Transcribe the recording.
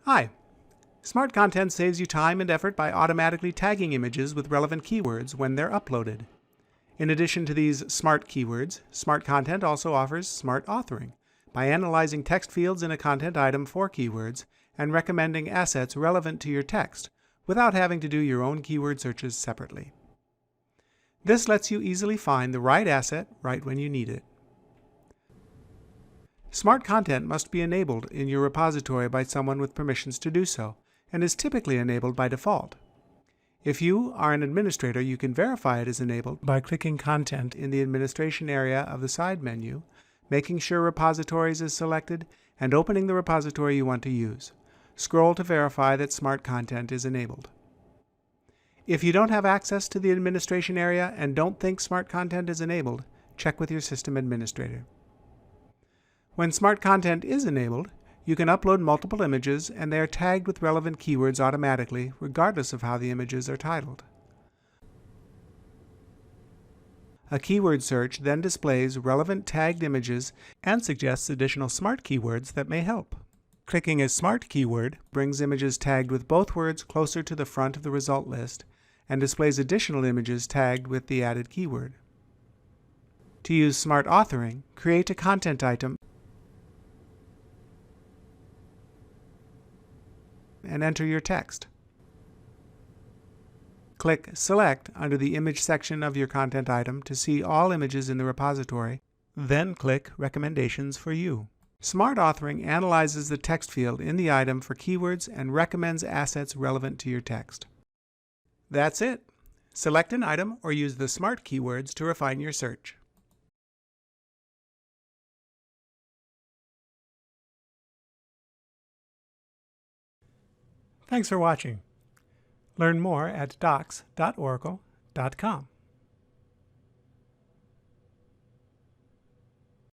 Hi! Smart Content saves you time and effort by automatically tagging images with relevant keywords when they're uploaded. In addition to these smart keywords, Smart Content also offers smart authoring by analyzing text fields in a content item for keywords and recommending assets relevant to your text without having to do your own keyword searches separately. This lets you easily find the right asset right when you need it. Smart Content must be enabled in your repository by someone with permissions to do so, and is typically enabled by default. If you are an administrator, you can verify it is enabled by clicking Content in the administration area of the side menu, making sure Repositories is selected, and opening the repository you want to use. Scroll to verify that Smart Content is enabled. If you don't have access to the administration area and don't think Smart Content is enabled, check with your system administrator. When Smart Content is enabled, you can upload multiple images and they are tagged with relevant keywords automatically, regardless of how the images are titled. A keyword search then displays relevant tagged images and suggests additional smart keywords that may help. Clicking a smart keyword brings images tagged with both words closer to the front of the result list and displays additional images tagged with the added keyword. To use smart authoring, create a content item and enter your text. Click Select under the Image section of your content item to see all images in the repository, then click Recommendations for You. Smart Authoring analyzes the text field in the item for keywords and recommends assets relevant to your text. That's it! Select an item or use the smart keywords to refine your search. Thanks for watching. Learn more at docs.oracle.com.